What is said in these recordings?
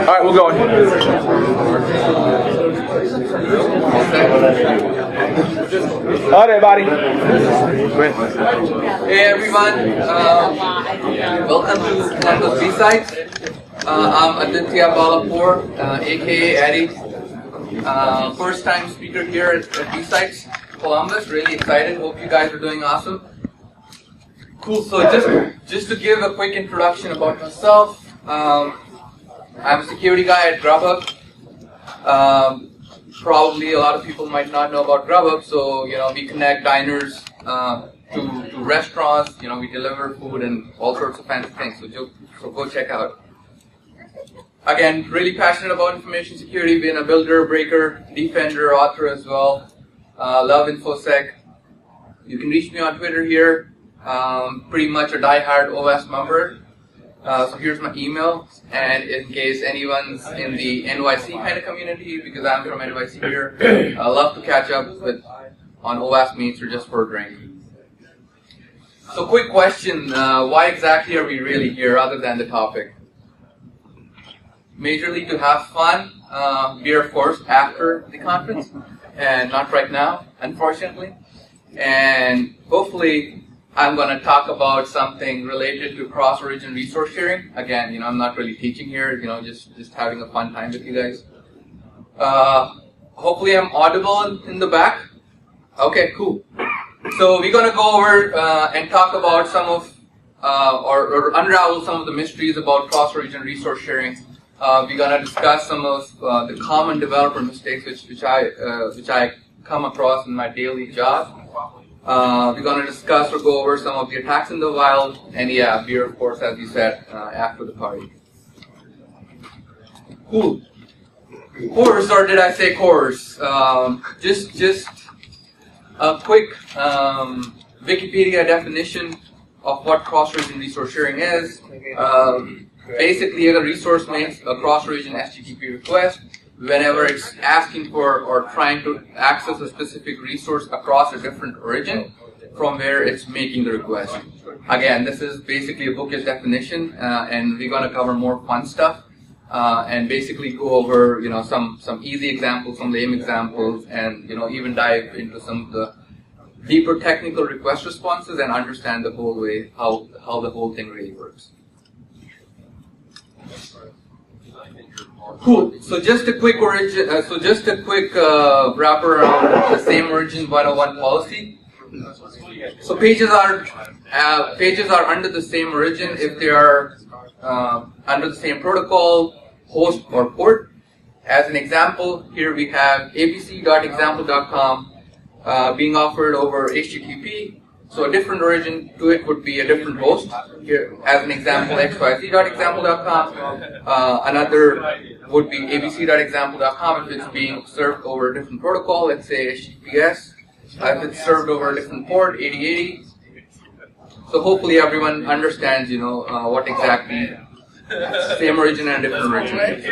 right, we're going. All right, everybody. Hey everyone, welcome to Columbus BSides. I'm Aditya Balapure, aka Aditya. First time speaker here at BSides Columbus. Really excited. Hope you guys are doing awesome. Cool. So just to give a quick introduction about myself, I'm a security guy at Grubhub. Probably a lot of people might not know about Grubhub. So we connect diners to restaurants. We deliver food and all sorts of fancy things. So go check out. Again, really passionate about information security. Been a builder, breaker, defender, author as well. Love InfoSec. You can reach me on Twitter here. Pretty much a die-hard OS member. So here's my email. And in case anyone's in the NYC kind of community, because I'm from NYC here, I love to catch up on OS meets or just for a drink. So quick question, why exactly are we really here other than the topic? Majorly to have fun, beer of course after the conference, and not right now, unfortunately. And hopefully I'm going to talk about something related to cross-origin resource sharing. Again, I'm not really teaching here, just having a fun time with you guys. Hopefully I'm audible in the back. Okay, cool. So we're going to go over and talk about some of, or unravel some of the mysteries about cross-origin resource sharing. We're going to discuss some of the common developer mistakes which I come across in my daily job. We're going to discuss or go over some of the attacks in the wild, and yeah, beer, of course, as you said, after the party. Cool. Course, or did I say course? Just a quick Wikipedia definition of what cross-origin resource sharing is. Basically, a resource makes a cross-origin HTTP request whenever it's asking for or trying to access a specific resource across a different origin from where it's making the request. Again, this is basically a bookish definition, and we're going to cover more fun stuff and basically go over some easy examples, some lame examples, and even dive into some of the deeper technical request responses and understand the whole way how the whole thing really works. Cool. So just a quick wrapper around the same origin 101 policy. So pages are under the same origin if they are under the same protocol, host, or port. As an example, here we have abc.example.com being offered over HTTP. So a different origin to it would be a different host. Here, as an example, xyz.example.com. Another would be abc.example.com if it's being served over a different protocol, let's say HTTPS. If it's served over a different port, 8080. So hopefully everyone understands, what exactly same origin and different origin is.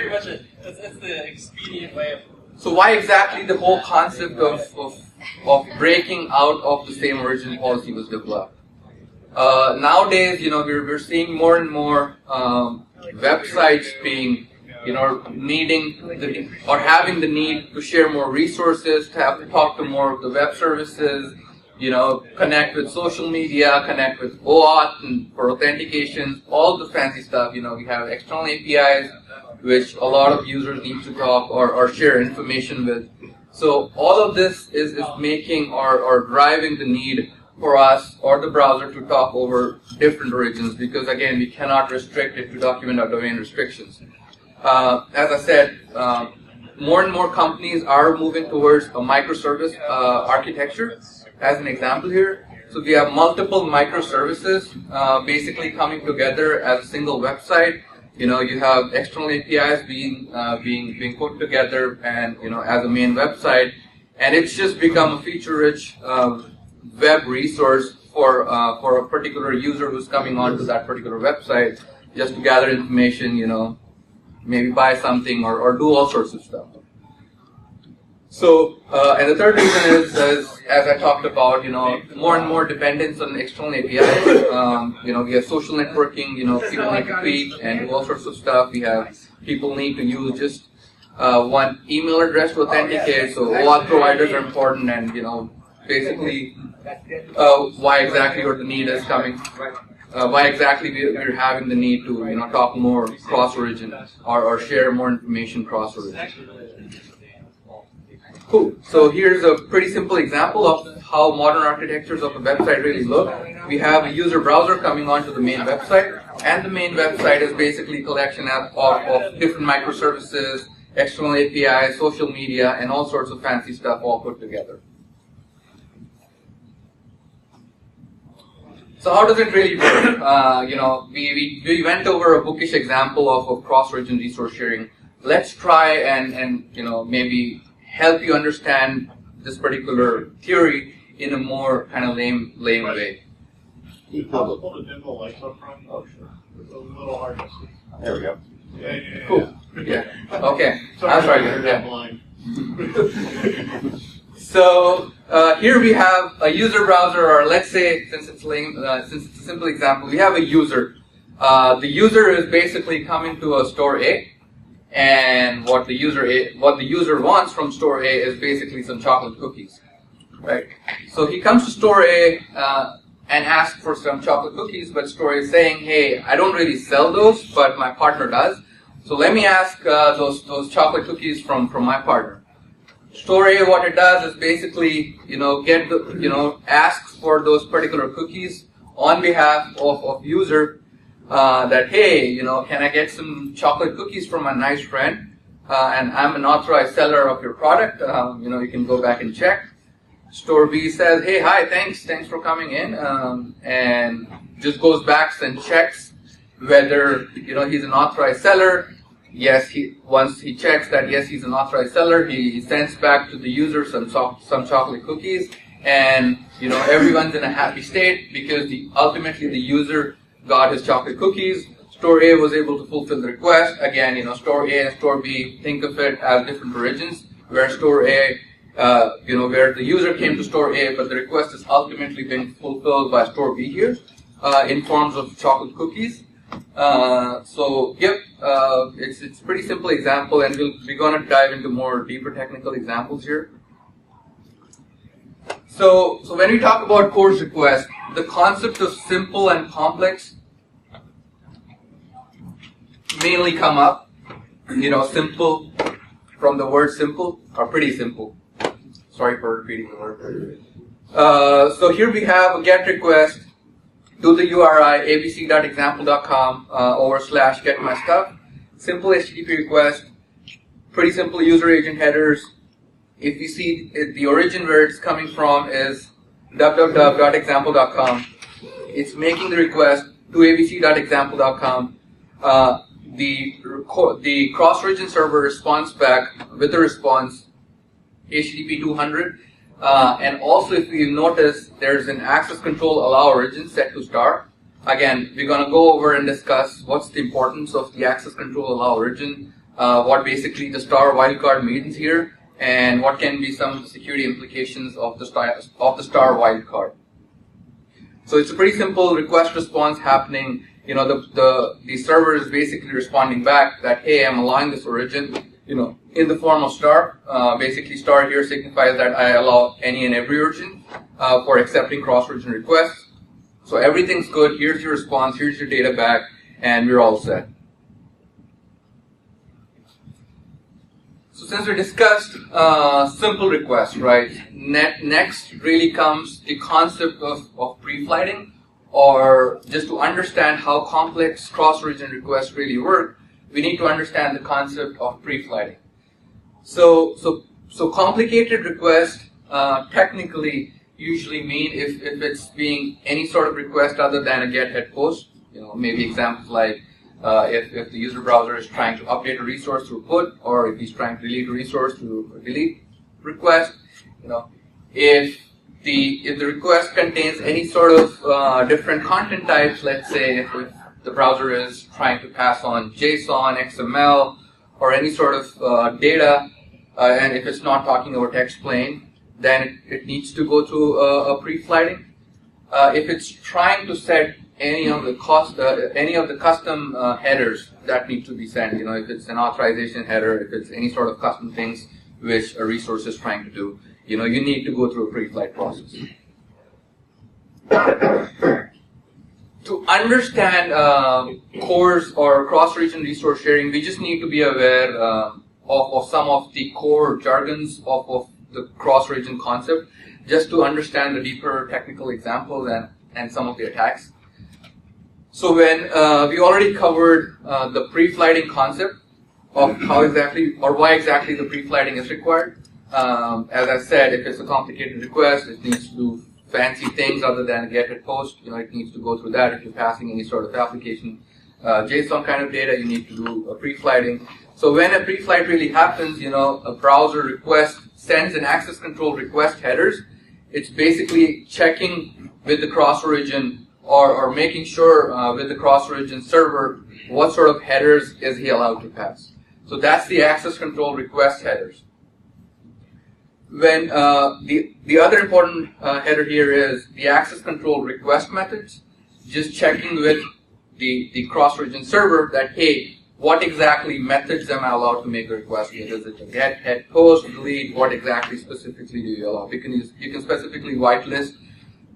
That's the expedient way of. So why exactly the whole concept of breaking out of the same origin policy was developed? Nowadays, we're seeing more and more websites being, needing or having the need to share more resources, to have to talk to more of the web services, connect with social media, connect with OAuth and for authentication, all the fancy stuff. We have external APIs, which a lot of users need to talk or share information with. So all of this is making or driving the need for us or the browser to talk over different origins, because again, we cannot restrict it to document or domain restrictions. As I said, more and more companies are moving towards a microservice architecture. As an example here, so we have multiple microservices basically coming together as a single website. You have external APIs being put together and as a main website, and it's just become a feature-rich web resource for a particular user who's coming onto that particular website just to gather information, maybe buy something or do all sorts of stuff. So, and the third reason is, as I talked about, more and more dependence on external APIs. We have social networking. People need to tweet and do all sorts of stuff. We have people need to use just one email address to authenticate. So OAuth providers are important, and basically why exactly or the need is coming. Why exactly we're having the need to talk more cross-origin or share more information cross-origin. Cool. So here's a pretty simple example of how modern architectures of a website really look. We have a user browser coming onto the main website, and the main website is basically a collection of different microservices, external APIs, social media, and all sorts of fancy stuff all put together. So how does it really work? We went over a bookish example of cross-origin resource sharing. Let's try and maybe help you understand this particular theory in a more kind of lame way. Can you pull the demo lights up front? Oh, sure. It's a little hard to see. There we go. Yeah. Cool. Yeah. Okay. Sorry, I'm sorry. you're Yeah. blind. So here we have a user browser, or let's say, since it's a simple example, we have a user. The user is basically coming to a store A, and what the user wants from store A is basically some chocolate cookies, right? So he comes to store A and asks for some chocolate cookies, but store A is saying, "Hey, I don't really sell those, but my partner does. So let me ask those chocolate cookies from my partner." Store A, what it does is basically, asks for those particular cookies on behalf of user, that, hey, can I get some chocolate cookies from a nice friend, and I'm an authorized seller of your product, you can go back and check. Store B says, hey, hi, thanks for coming in, and just goes back and checks whether, he's an authorized seller. Yes, once he checks that yes, he's an authorized seller, he sends back to the user some chocolate cookies, and everyone's in a happy state because ultimately the user got his chocolate cookies. Store A was able to fulfill the request. Again, Store A and Store B, think of it as different origins, where Store A, where the user came to Store A, but the request is ultimately being fulfilled by Store B here, in forms of chocolate cookies. It's a pretty simple example, and we're going to dive into more deeper technical examples here. So when we talk about coarse request, the concepts of simple and complex mainly come up. Simple from the word simple, or pretty simple. Sorry for repeating the word. So here we have a GET request to the URI abc.example.com /getMyStuff. Simple HTTP request, pretty simple user agent headers. If you see the origin where it's coming from is www.example.com. It's making the request to abc.example.com. The cross-origin server responds back with the response HTTP 200. And also, if you notice, there's an access control allow origin set to star. Again, we're going to go over and discuss what's the importance of the access control allow origin, what basically the star wildcard means here, and what can be some of the security implications of the star wildcard. So it's a pretty simple request response happening. The server is basically responding back that, hey, I'm allowing this origin, in the form of star. Basically, star here signifies that I allow any and every origin for accepting cross-origin requests. So everything's good. Here's your response. Here's your data back, and we're all set. So since we discussed simple requests, right? Next really comes the concept of pre-flighting, or just to understand how complex cross-origin requests really work, we need to understand the concept of pre-flighting. So complicated requests technically usually mean if it's being any sort of request other than a get head post. Maybe examples like if the user browser is trying to update a resource through put, or if he's trying to delete a resource through a delete request. If the request contains any sort of different content types, let's say if the browser is trying to pass on JSON, XML, or any sort of data, and if it's not talking over text plain, then it needs to go through a pre-flighting. If it's trying to set any of the custom headers that need to be sent, if it's an authorization header, if it's any sort of custom things which a resource is trying to do, you need to go through a pre-flight process. To understand CORS or cross-region resource sharing, we just need to be aware of some of the core jargons of the cross-region concept, just to understand the deeper technical examples and some of the attacks. So when we already covered the pre-flighting concept of how exactly or why exactly the pre-flighting is required. As I said, if it's a complicated request, it needs to do fancy things other than get it post. It needs to go through that. If you're passing any sort of application JSON kind of data, you need to do a pre-flighting. So when a pre-flight really happens, a browser request sends an access control request headers. It's basically checking with the cross-origin or making sure with the cross-origin server what sort of headers is he allowed to pass. So that's the access control request headers. When the other important header here is the access control request methods, just checking with the cross-origin server that, hey, what exactly methods am I allowed to make a request with? Is it a get, head, post, delete? What exactly specifically do you allow? You can specifically whitelist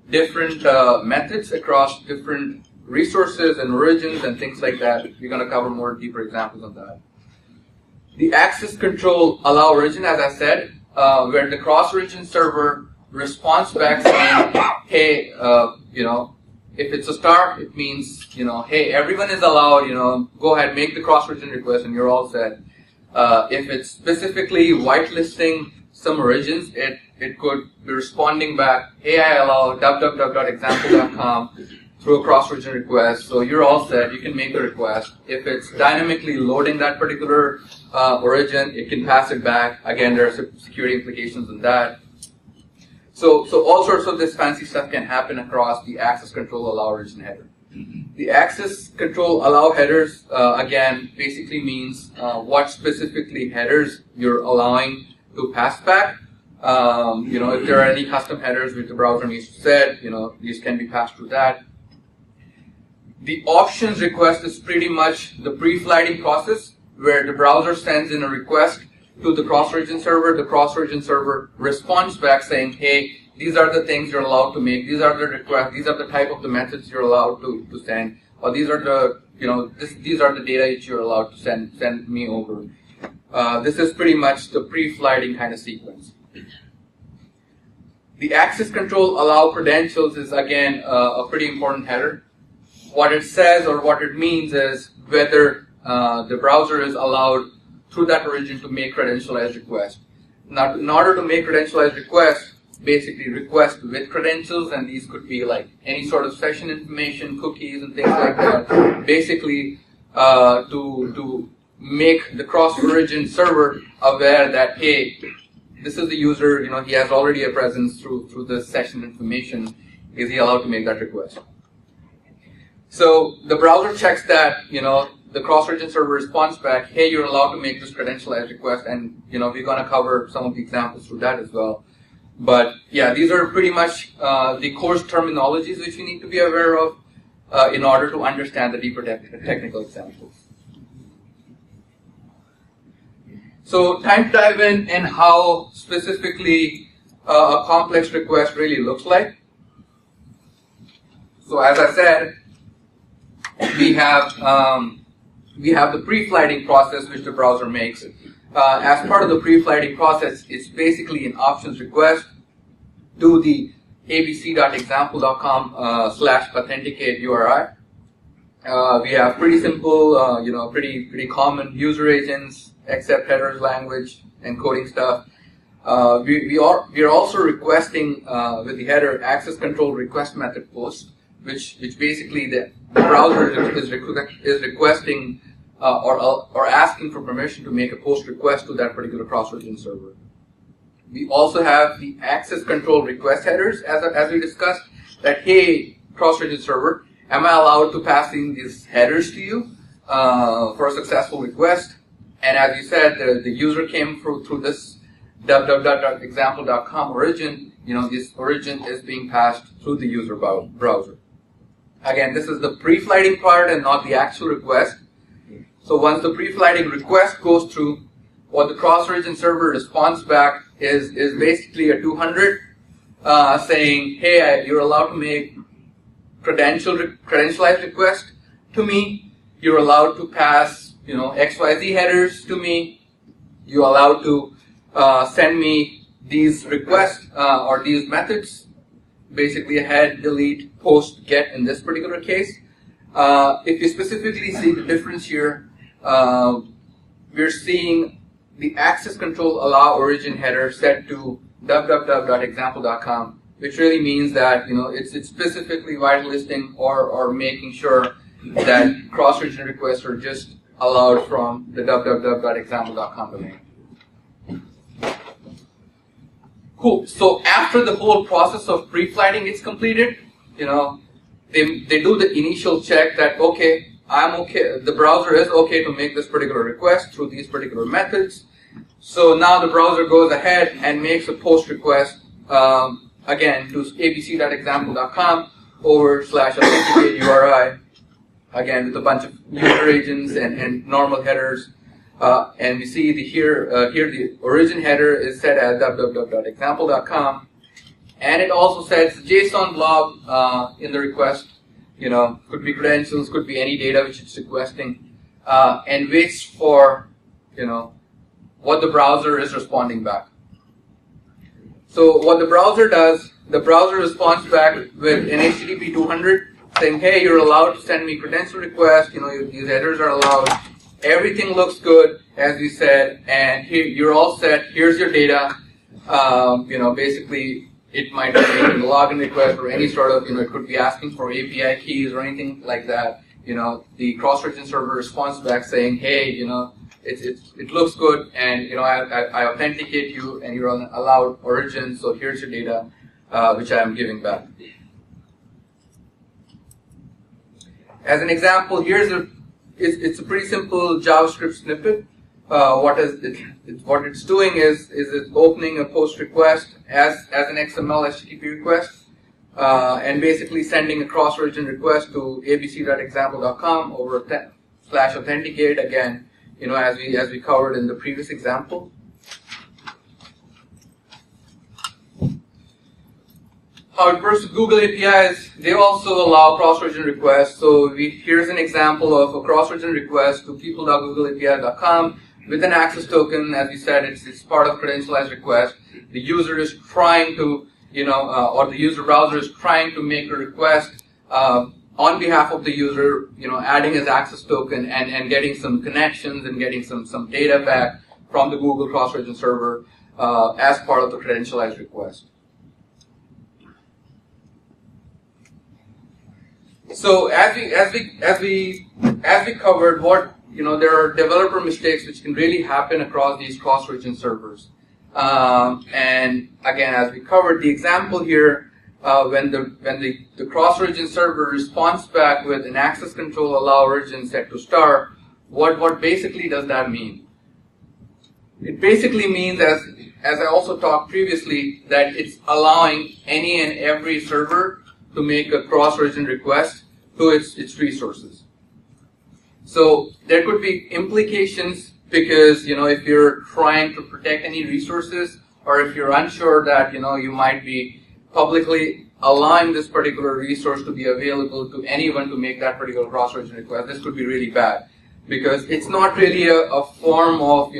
different methods across different resources and origins and things like that. We're going to cover more deeper examples of that. The access control allow origin, as I said, where the cross-origin server responds back saying, hey, if it's a star, it means, hey, everyone is allowed, go ahead, make the cross-origin request and you're all set. If it's specifically whitelisting some origins, it could be responding back, hey, I allow www.example.com through a cross-origin request, so you're all set, you can make the request. If it's dynamically loading that particular origin, it can pass it back. Again, there are security implications in that. So all sorts of this fancy stuff can happen across the access control allow origin header. The access control allow headers, again, basically means what specifically headers you're allowing to pass back. If there are any custom headers which the browser needs to set, these can be passed through that. The options request is pretty much the pre-flighting process where the browser sends in a request to the cross-origin server. The cross-origin server responds back saying, hey, these are the things you're allowed to make. These are the requests. These are the type of the methods you're allowed to send. Or these are the, these are the data that you're allowed to send me over. This is pretty much the pre-flighting kind of sequence. The access control allow credentials is, again, a pretty important header. What it says or what it means is whether the browser is allowed through that origin to make credentialized requests. Now, in order to make credentialized requests, basically request with credentials, and these could be like any sort of session information, cookies, and things like that. Basically, to make the cross-origin server aware that, hey, this is the user, he has already a presence through the session information. Is he allowed to make that request? So the browser checks that, the cross-origin server responds back, hey, you're allowed to make this credentialized request, and, we're going to cover some of the examples through that as well. But, yeah, these are pretty much the course terminologies which you need to be aware of in order to understand the deeper technical examples. So, time to dive in and how specifically a complex request really looks like. So, as I said, we have the pre-flighting process which the browser makes. As part of the pre-flighting process, it's basically an options request to the abc.example.com/authenticate URI. We have pretty simple, pretty common user agents, accept headers, language, encoding stuff. We are also requesting with the header access control request method post, which basically the browser is requesting or asking for permission to make a post request to that particular cross-origin server. We also have the access control request headers, as we discussed, that, hey, cross-origin server, am I allowed to pass in these headers to you for a successful request? And as you said, the user came through this www.example.com origin. This origin is being passed through the user browser. Again, this is the pre-flighting part and not the actual request. So once the pre-flighting request goes through, what the cross-origin server responds back is basically a 200 saying, hey, you're allowed to make credentialized request to me. You're allowed to pass, XYZ headers to me. You're allowed to send me these requests or these methods, basically head, delete, post, get in this particular case. If you specifically see the difference here, we're seeing the access control allow origin header set to www.example.com, which really means that it's specifically whitelisting or making sure that cross-origin requests are just allowed from the www.example.com domain. Cool. So after the whole process of pre-flighting is completed, they do the initial check that okay, I'm okay. The browser is okay to make this particular request through these particular methods. So now the browser goes ahead and makes a post request again to abc.example.com /authenticate URI, again with a bunch of user agents and normal headers. And we see here the origin header is set as www.example.com, and it also sets JSON blob in the request. Could be credentials, could be any data which it's requesting, and waits for what the browser is responding back. So what the browser does, the browser responds back with an HTTP 200 saying, hey, you're allowed to send me credential requests. These headers are allowed. Everything looks good, as we said, and here you're all set. Here's your data. Basically, it might be making a login request or any sort of, it could be asking for API keys or anything like that. The cross-origin server responds back saying, hey, it looks good, and I authenticate you, and you're on allowed origin. So here's your data, which I am giving back. As an example, it's a pretty simple JavaScript snippet. What it's doing is it's opening a post request as an XML HTTP request, and basically sending a cross-origin request to abc.example.com /authenticate again, as we covered in the previous example. How it works with Google APIs, they also allow cross-origin requests. So here's an example of a cross-origin request to people.googleapi.com with an access token. As we said, it's part of credentialized request. The user is trying to, or the user browser is trying to make a request on behalf of the user, adding his access token and getting some connections and getting some data back from the Google cross-origin server as part of the credentialized request. So as we covered, there are developer mistakes which can really happen across these cross-origin servers. And again, as we covered the example here, when the cross-origin server responds back with an access control allow origin set to star, what basically does that mean? It basically means, as I also talked previously, that it's allowing any and every server to make a cross-origin request to its resources. So there could be implications because, if you're trying to protect any resources, or if you're unsure that, you might be publicly allowing this particular resource to be available to anyone to make that particular cross-origin request, this could be really bad because it's not really a form of,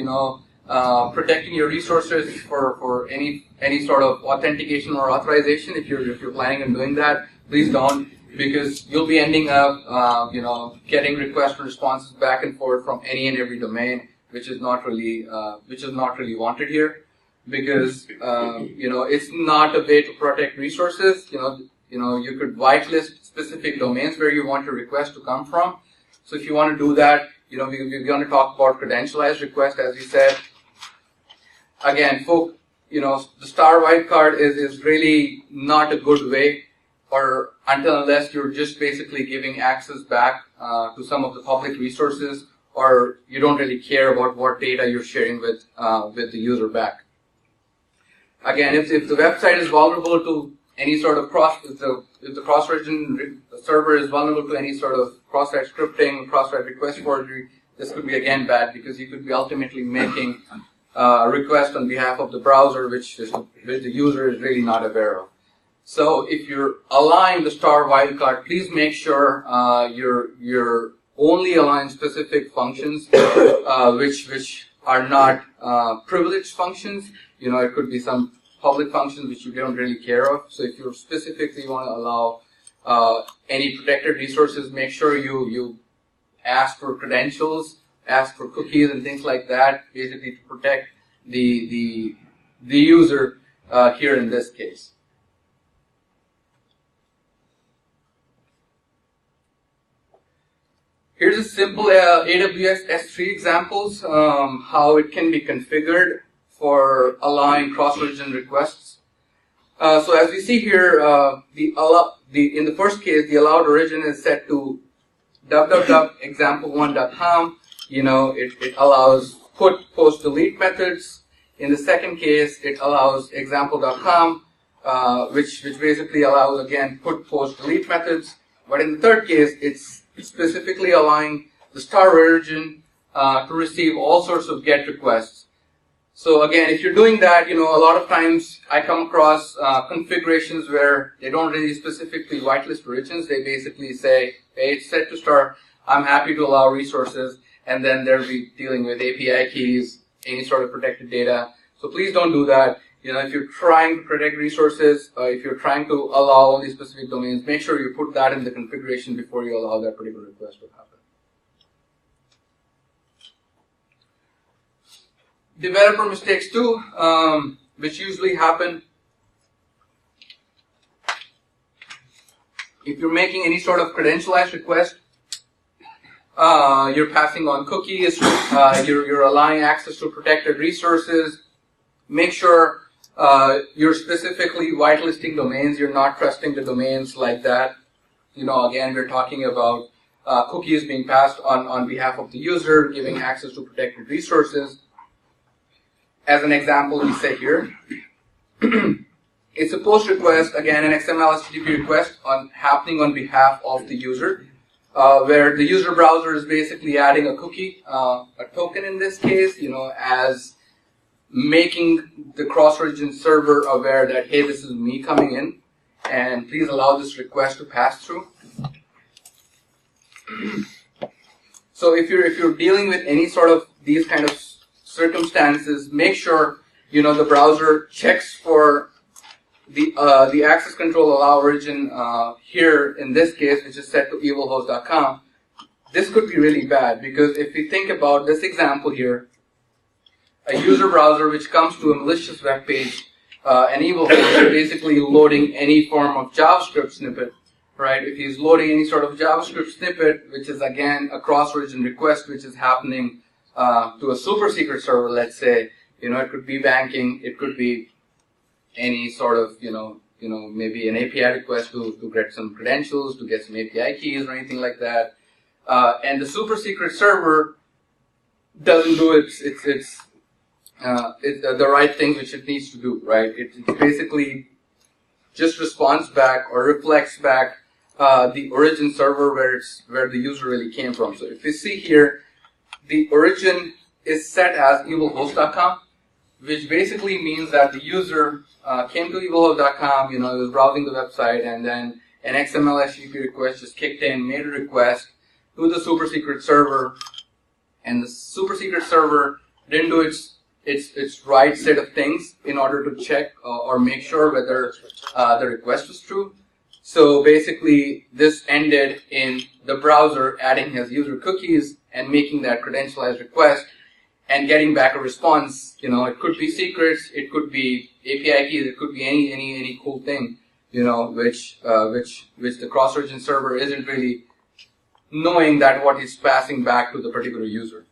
protecting your resources for any sort of authentication or authorization. If you're planning on doing that, please don't, because you'll be ending up, getting requests and responses back and forth from any and every domain, which is not really wanted here, because it's not a way to protect resources. You could whitelist specific domains where you want your request to come from. So if you want to do that, we're going to talk about credentialized request, as we said. Again, the star wildcard is really not a good way, or unless you're just basically giving access back to some of the public resources, or you don't really care about what data you're sharing with the user back. Again, if the website is vulnerable to any sort of if the cross-origin server is vulnerable to any sort of cross-site scripting, cross-site request forgery, this could be again bad because you could be ultimately making a request on behalf of the browser which the user is really not aware of. So if you're allowing the star wildcard, please make sure you're only allowing specific functions which are not privileged functions. You know, it could be some public functions which you don't really care of. So if you specifically want to allow any protected resources, make sure you ask for credentials, ask for cookies and things like that, basically to protect the user here in this case. Here's a simple AWS S3 examples, how it can be configured for allowing cross-origin requests. So as we see here, in the first case, the allowed origin is set to www.example1.com. You know, it allows put, post, delete methods. In the second case, it allows example.com, which basically allows, again, put, post, delete methods. But in the third case, it's specifically allowing the star origin to receive all sorts of GET requests. So again, if you're doing that, you know, a lot of times I come across configurations where they don't really specifically whitelist origins. They basically say, hey, it's set to star. I'm happy to allow resources. And then they'll be dealing with API keys, any sort of protected data. So please don't do that. You know, if you're trying to protect resources, if you're trying to allow only specific domains, make sure you put that in the configuration before you allow that particular request to happen. Developer mistakes too, which usually happen if you're making any sort of credentialized request. You're passing on cookies, you're allowing access to protected resources. Make sure you're specifically whitelisting domains. You're not trusting the domains like that. You know, again, we're talking about cookies being passed on behalf of the user, giving access to protected resources. As an example, we say here, it's a post request, again, an XML HTTP request happening on behalf of the user, where the user browser is basically adding a cookie, a token in this case, you know, as making the cross-origin server aware that, hey, this is me coming in, and please allow this request to pass through. So if you're dealing with any sort of these kind of circumstances, make sure, you know, the browser checks for the access control allow origin here in this case, which is set to evilhost.com. This could be really bad because if we think about this example here, a user browser which comes to a malicious web page, an evilhost is basically loading any form of JavaScript snippet, right? If he's loading any sort of JavaScript snippet, which is again a cross-origin request, which is happening to a super secret server, let's say, you know, it could be banking, it could be any sort of, you know, maybe an API request to get some credentials, to get some API keys or anything like that. And the super secret server doesn't do the right things which it needs to do, right? It basically just responds back or reflects back the origin server where the user really came from. So if you see here, the origin is set as evilhost.com, which basically means that the user came to evilhost.com, you know, he was browsing the website, and then an XML HTTP request just kicked in, made a request to the super secret server, and the super secret server didn't do its right set of things in order to check or make sure whether the request was true. So basically, this ended in the browser adding his user cookies and making that credentialized request and getting back a response. You know, it could be secrets, it could be API keys, it could be any cool thing, you know, which the cross-origin server isn't really knowing that what it's passing back to the particular user.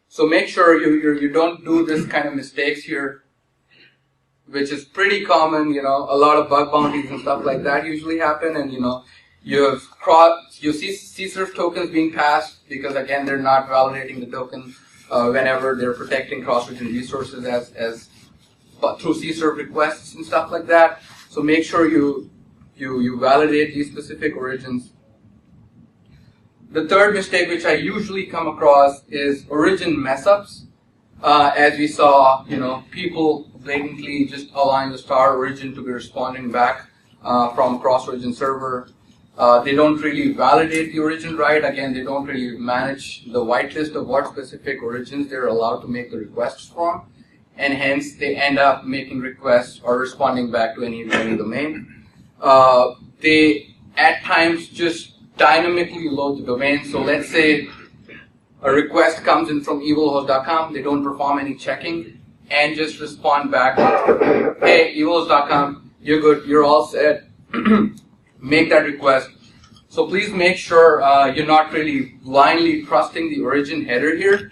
So make sure you don't do this kind of mistakes here, which is pretty common. You know, a lot of bug bounties and stuff like that usually happen, and you know, You have CSRF tokens being passed because again they're not validating the token whenever they're protecting cross-region resources but through CSRF requests and stuff like that. So make sure you validate these specific origins. The third mistake which I usually come across is origin mess-ups. As we saw, people blatantly just allowing the star origin to be responding back from cross-origin server. They don't really validate the origin right. Again, they don't really manage the whitelist of what specific origins they're allowed to make the requests from, and hence they end up making requests or responding back to any domain. They at times just dynamically load the domain. So let's say a request comes in from evilhost.com, they don't perform any checking and just respond back with, hey, evilhost.com, you're good, you're all set, make that request. So please make sure you're not really blindly trusting the origin header here.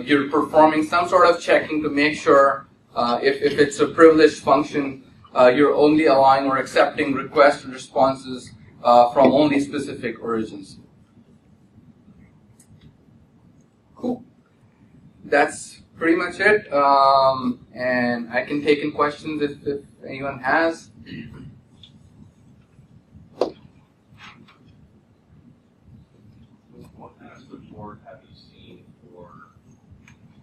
You're performing some sort of checking to make sure if it's a privileged function, you're only allowing or accepting requests and responses from only specific origins. Cool. That's pretty much it. And I can take in questions if anyone has. What kind of support have you seen for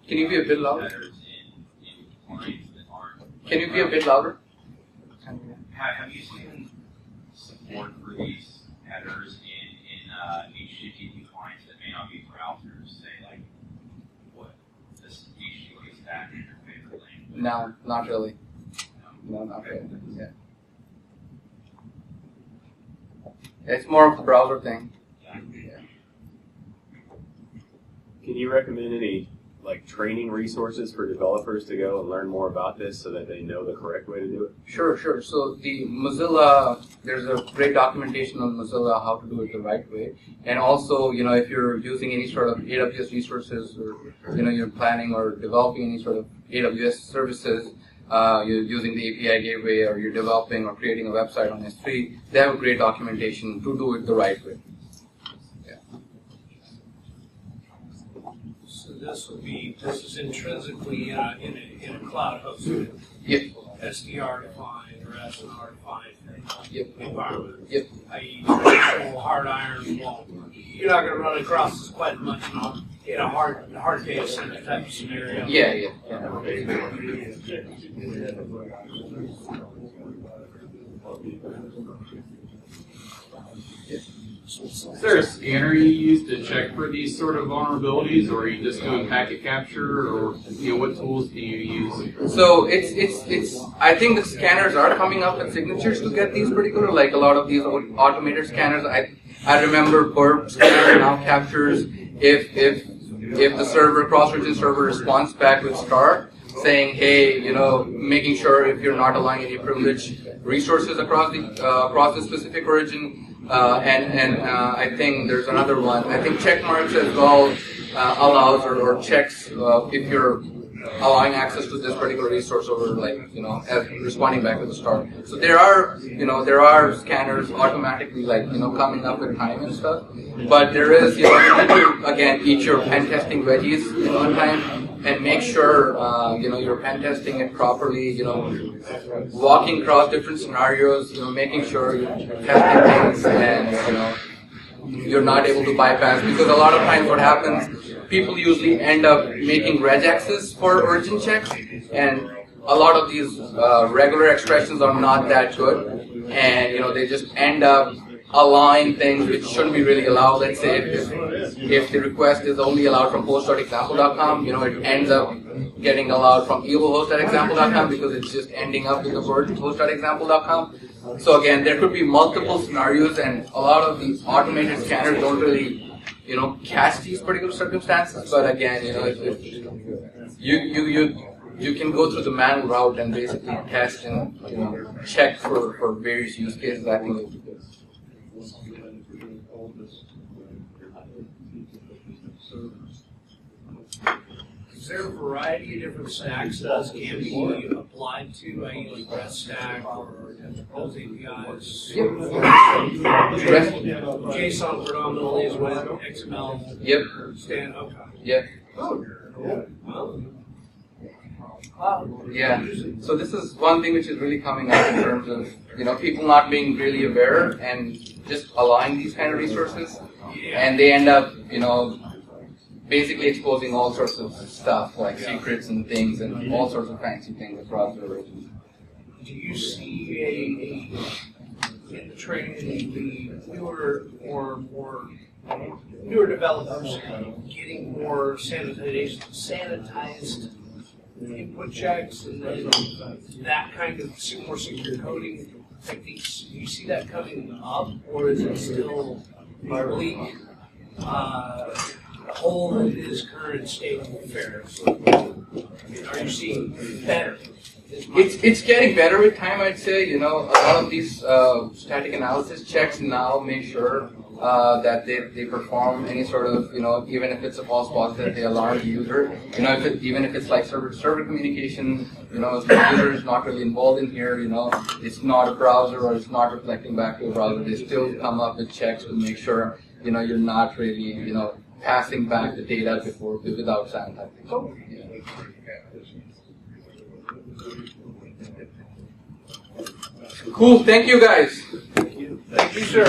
Can you be a bit louder? headers in clients that aren't? Can you be a bit louder? Have you seen support for these headers in HTTP clients that may not be browsers? Say like what this HTTP stack in your favorite language? No, not really. No, not really. Yeah. It's more of the browser thing. Yeah. Can you recommend any training resources for developers to go and learn more about this so that they know the correct way to do it? Sure. So the Mozilla, there's a great documentation on Mozilla how to do it the right way. And also, if you're using any sort of AWS resources or, you're planning or developing any sort of AWS services, you're using the API gateway or you're developing or creating a website on S3, they have a great documentation to do it the right way. This is intrinsically in a cloud hosted, SDR defined or SNR defined environment. I.e., traditional hard iron wall. You're not going to run across this quite much in a hard data center type of scenario. Yeah. Is there a scanner you use to check for these sort of vulnerabilities, or are you just doing packet capture, or what tools do you use? So it's. I think the scanners are coming up with signatures to get these pretty good. Like a lot of these automated scanners. I remember Burp scanner now captures if the server cross-region server responds back with star saying, hey, making sure if you're not allowing any privileged resources across the specific origin. And I think there's another one. I think check marks as well allows or checks if you're allowing access to this particular resource over as responding back with a star. So there are scanners automatically coming up with time and stuff. But there is you need to again eat your pen testing veggies on time and make sure you're pen testing it properly. Walking across different scenarios. Making sure you're testing things and you're not able to bypass, because a lot of times what happens, people usually end up making regexes for origin checks, and a lot of these regular expressions are not that good, and they just end up allowing things which shouldn't be really allowed. Let's say if the request is only allowed from host.example.com, it ends up getting allowed from evilhost.example.com because it's just ending up with the word host.example.com. So again, there could be multiple scenarios, and a lot of these automated scanners don't really, catch these particular circumstances. But again, if you can go through the manual route and basically test and check for various use cases. I think it would be good. Is there a variety of different stacks that can be applied to, i.e. like REST stack or those APIs? Yep. JSON predominantly is what XML. Yep. Okay. Yep. Yeah. So this is one thing which is really coming up in terms of people not being really aware and just allowing these kind of resources, and they end up basically exposing all sorts of stuff like secrets and things and all sorts of fancy things across the region. Do you see in the training the newer developers getting more sanitized input checks and then that kind of more secure coding techniques? Do you see that coming up, or is it still bleak hole in its current state of affairs? Are you seeing better? It's getting better with time, I'd say. A lot of these static analysis checks now make sure that they perform any sort of, even if it's a false positive, they alarm the user. Even if it's like server communication, if the user is not really involved in here, it's not a browser or it's not reflecting back to a browser, they still come up with checks to make sure, you're not really, passing back the data without sanitizing. Yeah. Cool. Thank you, guys. Thank you, sir.